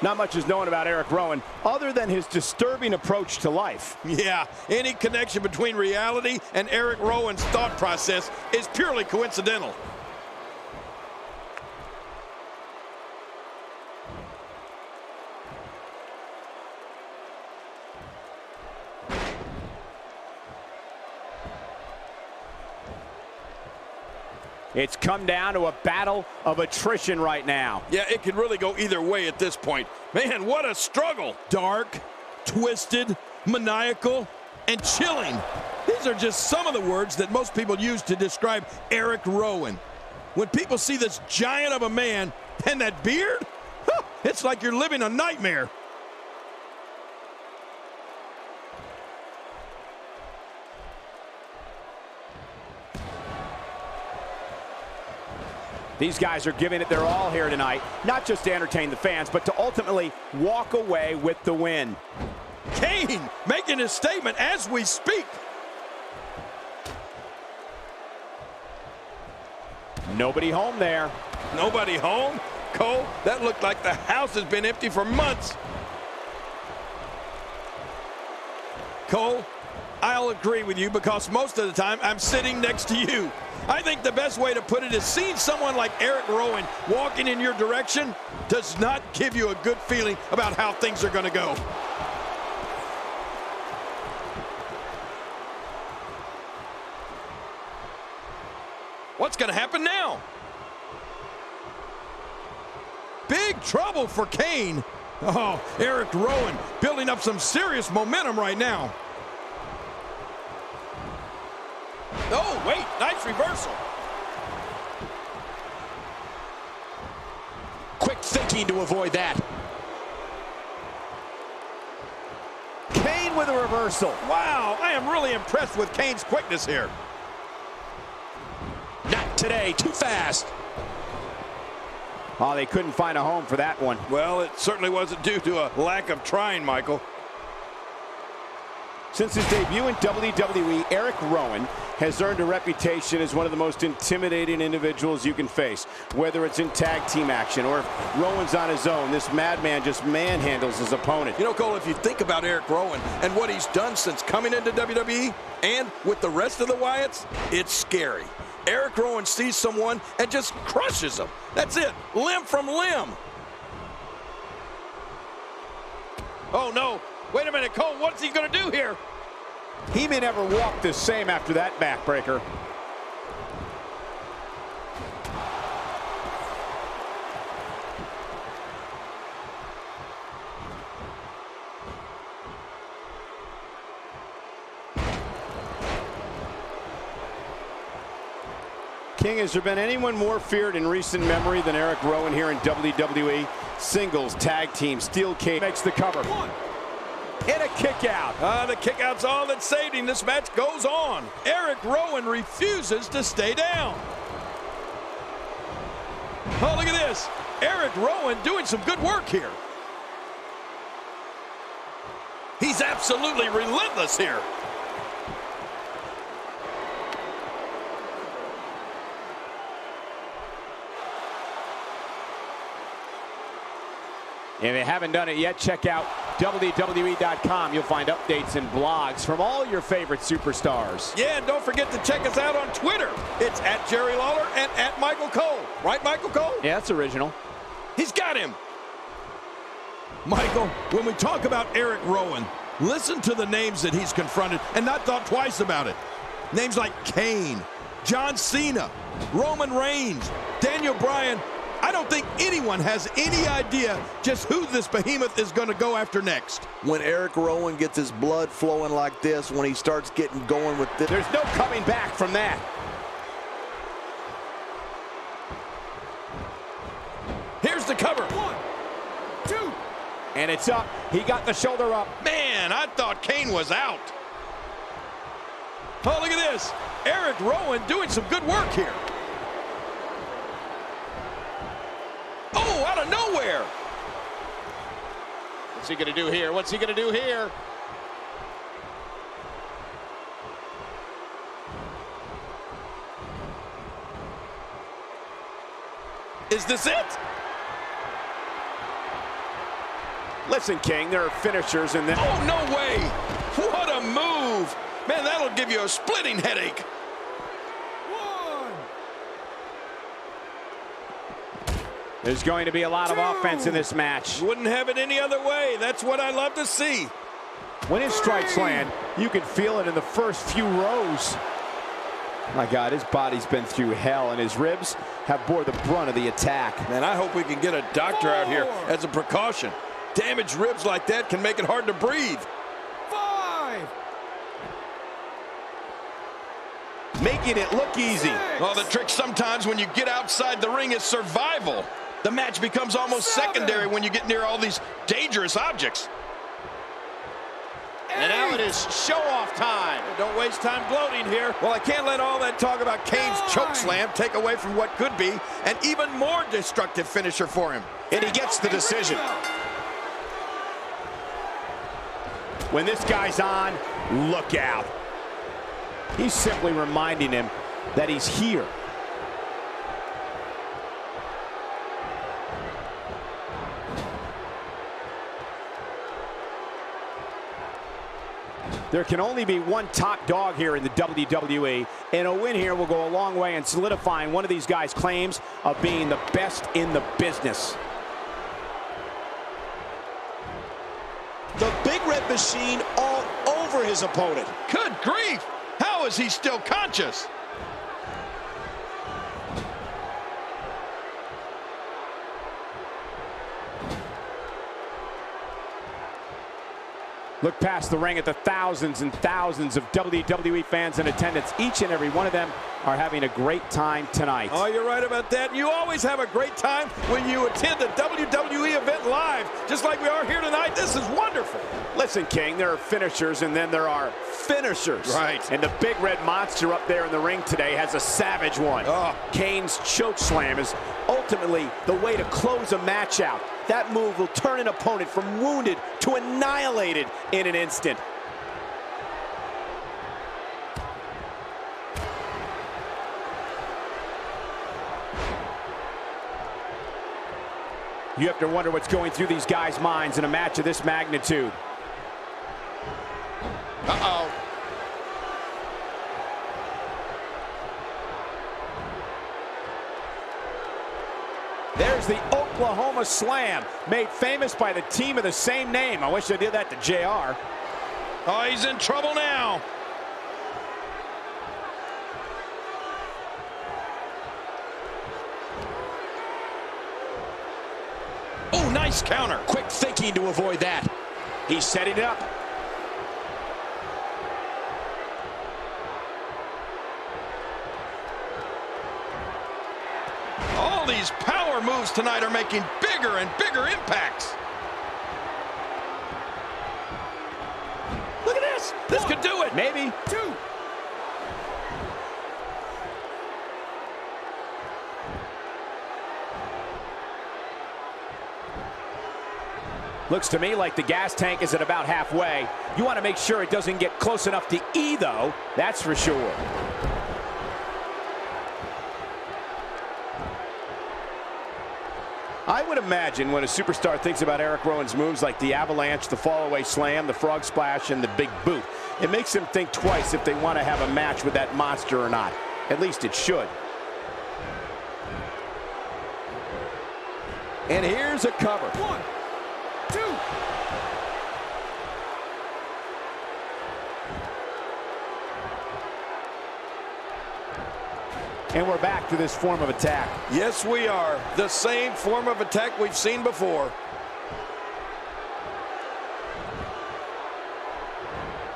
Not much is known about Erick Rowan other than his disturbing approach to life. Yeah, any connection between reality and Erick Rowan's thought process is purely coincidental. It's come down to a battle of attrition right now. Yeah, it could really go either way at this point. Man, what a struggle. Dark, twisted, maniacal, and chilling. These are just some of the words that most people use to describe Erick Rowan. When people see this giant of a man and that beard, it's like you're living a nightmare. These guys are giving it their all here tonight, not just to entertain the fans, but to ultimately walk away with the win. Kane making his statement as we speak. Nobody home there. Nobody home? Cole, that looked like the house has been empty for months. Cole, I'll agree with you because most of the time I'm sitting next to you. I think the best way to put it is seeing someone like Erick Rowan walking in your direction does not give you a good feeling about how things are going to go. What's going to happen now? Big trouble for Kane. Oh, Erick Rowan building up some serious momentum right now. Oh, wait, nice reversal. Quick thinking to avoid that. Kane with a reversal. Wow, I am really impressed with Kane's quickness here. Not today, too fast. Oh, they couldn't find a home for that one. Well, it certainly wasn't due to a lack of trying, Michael. Since his debut in WWE, Erick Rowan has earned a reputation as one of the most intimidating individuals you can face. Whether it's in tag team action or if Rowan's on his own, this madman just manhandles his opponent. You know, Cole, if you think about Erick Rowan and what he's done since coming into WWE and with the rest of the Wyatts, it's scary. Erick Rowan sees someone and just crushes them. That's it, limb from limb. Oh, no. Wait a minute, Cole, what's he going to do here? He may never walk the same after that backbreaker. King, has there been anyone more feared in recent memory than Erick Rowan here in WWE? Singles, tag team, steel cage makes the cover. One. And a kick out. The kick out's all that saved him. This match goes on. Erick Rowan refuses to stay down. Oh, look at this. Erick Rowan doing some good work here. He's absolutely relentless here. If you haven't done it yet, check out WWE.com. You'll find updates and blogs from all your favorite superstars. Yeah, and don't forget to check us out on Twitter. It's at Jerry Lawler and at Michael Cole. Right, Michael Cole? Yeah, that's original. He's got him. Michael, when we talk about Erick Rowan, listen to the names that he's confronted and not thought twice about it. Names like Kane, John Cena, Roman Reigns, Daniel Bryan. I don't think anyone has any idea just who this behemoth is going to go after next. When Erick Rowan gets his blood flowing like this, when he starts getting going with this, there's no coming back from that. Here's the cover. 1, 2. And it's up. He got the shoulder up. Man, I thought Kane was out. Oh, look at this. Erick Rowan doing some good work here. Oh, out of nowhere. What's he going to do here? What's he going to do here? Is this it? Listen, King, there are finishers and then... Oh, no way! What a move! Man, that'll give you a splitting headache. There's going to be a lot of offense in this match. Wouldn't have it any other way. That's what I love to see. When his strikes land, you can feel it in the first few rows. My God, his body's been through hell, and his ribs have bore the brunt of the attack. Man, I hope we can get a doctor out here as a precaution. Damaged ribs like that can make it hard to breathe. 5. Making it look easy. Well, the trick sometimes when you get outside the ring is survival. The match becomes almost secondary when you get near all these dangerous objects. And now it is show-off time. Don't waste time gloating here. Well, I can't let all that talk about Kane's choke slam take away from what could be an even more destructive finisher for him. And he gets the decision. When this guy's on, look out. He's simply reminding him that he's here. There can only be one top dog here in the WWE, and a win here will go a long way in solidifying one of these guys' claims of being the best in the business. The Big Red Machine all over his opponent. Good grief! How is he still conscious? Look past the ring at the thousands and thousands of WWE fans in attendance. Each and every one of them are having a great time tonight. Oh, you're right about that. You always have a great time when you attend a WWE event live, just like we are here tonight. This is wonderful. Listen, King, there are finishers and then there are finishers. Right. And the big red monster up there in the ring today has a savage one. Oh. Kane's choke slam is ultimately the way to close a match out. That move will turn an opponent from wounded to annihilated in an instant. You have to wonder what's going through these guys' minds in a match of this magnitude. Uh-oh. There's the Oklahoma Slam, made famous by the team of the same name. I wish I did that to JR. Oh, he's in trouble now. Oh, nice counter. Quick thinking to avoid that. He's setting it up. All these power moves tonight are making bigger and bigger impacts. Look at this. This could do it. Maybe. 2. Looks to me like the gas tank is at about halfway. You want to make sure it doesn't get close enough to E, though. That's for sure. I would imagine when a superstar thinks about Erick Rowan's moves like the avalanche, the fall-away slam, the frog splash, and the big boot, it makes them think twice if they want to have a match with that monster or not. At least it should. And here's a cover. 1, 2. And we're back to this form of attack. Yes, we are. The same form of attack we've seen before.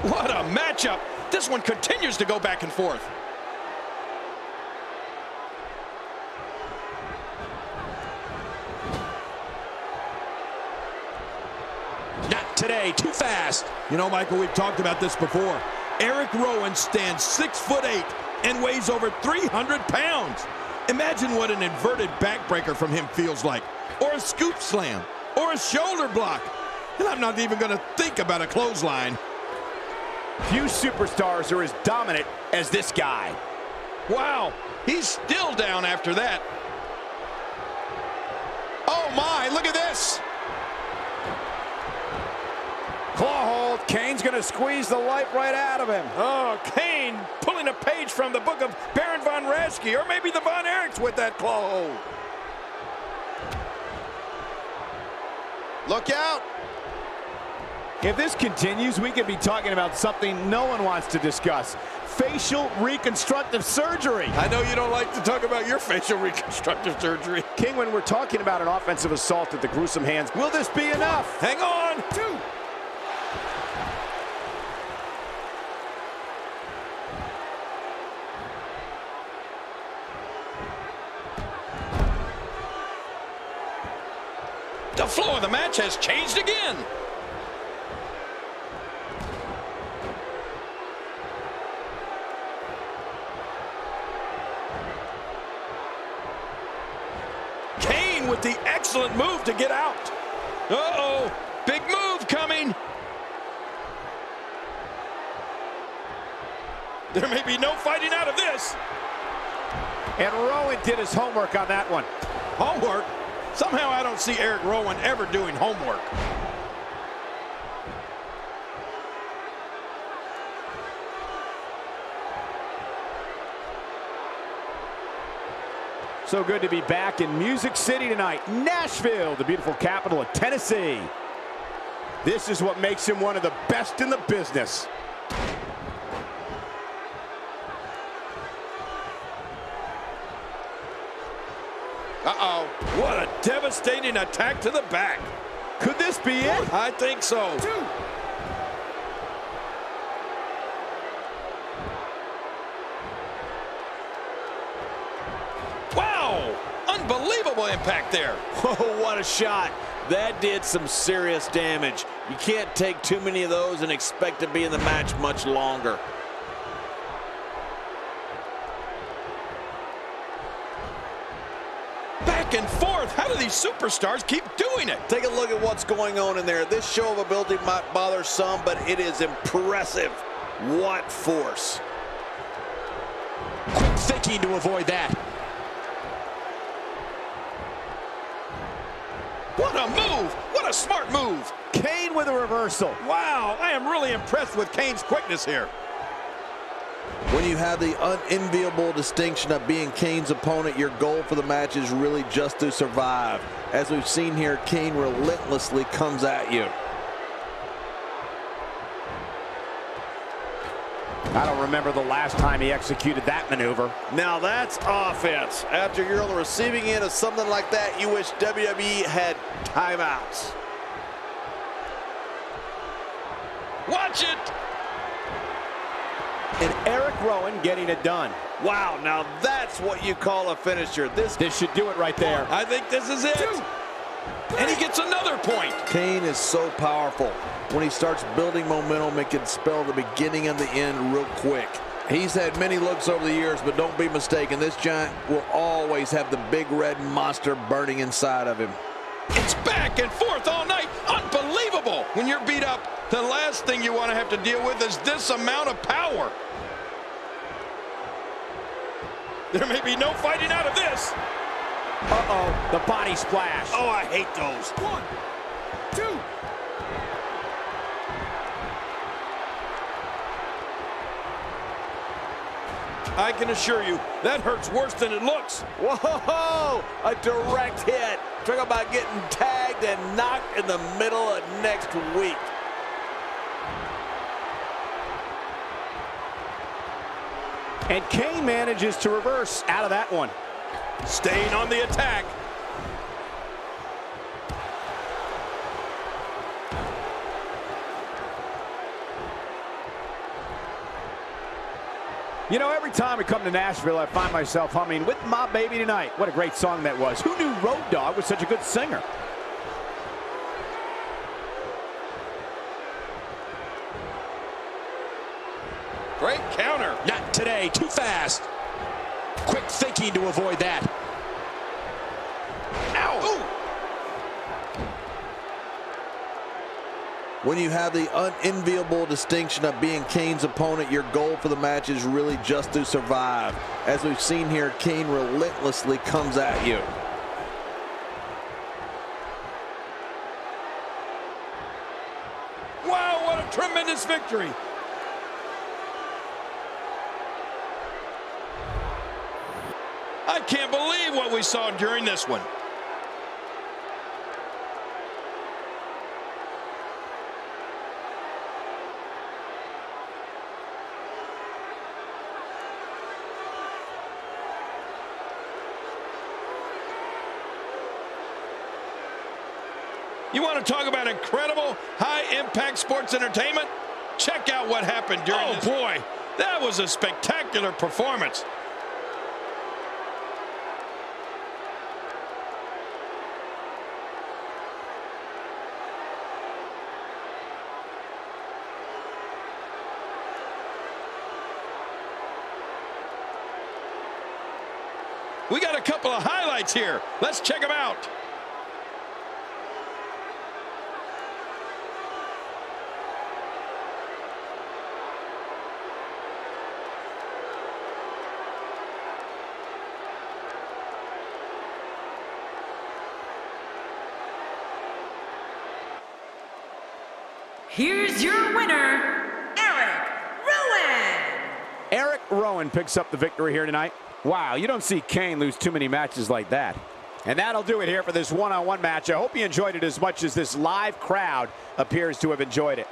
What a matchup. This one continues to go back and forth. Not today, too fast. You know, Michael, we've talked about this before. Erick Rowan stands 6'8" and weighs over 300 pounds. Imagine what an inverted backbreaker from him feels like, or a scoop slam, or a shoulder block. And I'm not even going to think about a clothesline. Few superstars are as dominant as this guy. Wow, he's still down after that. Oh my, look at this. Claw hold. Kane's going to squeeze the life right out of him. Oh, Kane pulling a page from the book of Baron von Raschke, or maybe the Von Erichs with that claw hold. Look out. If this continues, we could be talking about something no one wants to discuss. Facial reconstructive surgery. I know you don't like to talk about your facial reconstructive surgery. King, when we're talking about an offensive assault at the gruesome hands, will this be enough? Hang on. 2. The flow of the match has changed again. Kane with the excellent move to get out. Uh-oh, big move coming. There may be no fighting out of this. And Rowan did his homework on that one. Homework? Somehow I don't see Erick Rowan ever doing homework. So good to be back in Music City tonight. Nashville, the beautiful capital of Tennessee. This is what makes him one of the best in the business. Uh-oh, what a devastating attack to the back. Could this be it? I think so. 2. Wow, unbelievable impact there. Oh, what a shot. That did some serious damage. You can't take too many of those and expect to be in the match much longer. Back and forth. How do these superstars keep doing it? Take a look at what's going on in there. This show of ability might bother some, but it is impressive. What force. Quick thinking to avoid that. What a move! What a smart move! Kane with a reversal. Wow, I am really impressed with Kane's quickness here. When you have the unenviable distinction of being Kane's opponent, your goal for the match is really just to survive. As we've seen here, Kane relentlessly comes at you. I don't remember the last time he executed that maneuver. Now that's offense. After you're on the receiving end of something like that, you wish WWE had timeouts. Watch it! And Erick Rowan getting it done. Wow, now that's what you call a finisher. This should do it right there. I think this is it. 2. And he gets another point. Kane is so powerful. When he starts building momentum, it can spell the beginning and the end real quick. He's had many looks over the years, but don't be mistaken, this giant will always have the big red monster burning inside of him. It's back and forth all night. Unbelievable. When you're beat up, the last thing you want to have to deal with is this amount of power. There may be no fighting out of this. Uh-oh, the body splash. Oh, I hate those. 1, 2. I can assure you, that hurts worse than it looks. Whoa, a direct hit. Talk about getting tagged and knocked in the middle of next week. And Kane manages to reverse out of that one. Staying on the attack. You know, every time I come to Nashville, I find myself humming "With My Baby Tonight." What a great song that was. Who knew Road Dogg was such a good singer? Great counter. Not today, too fast. Quick thinking to avoid that. Ow! Ooh. When you have the unenviable distinction of being Kane's opponent, your goal for the match is really just to survive. As we've seen here, Kane relentlessly comes at you. Wow, what a tremendous victory. I can't believe what we saw during this one. You want to talk about incredible, high-impact sports entertainment? Check out what happened during this. Oh, boy, that was a spectacular performance. We got a couple of highlights here. Let's check them out. Here's your winner, Erick Rowan. Erick Rowan picks up the victory here tonight. Wow, you don't see Kane lose too many matches like that. And that'll do it here for this one-on-one match. I hope you enjoyed it as much as this live crowd appears to have enjoyed it.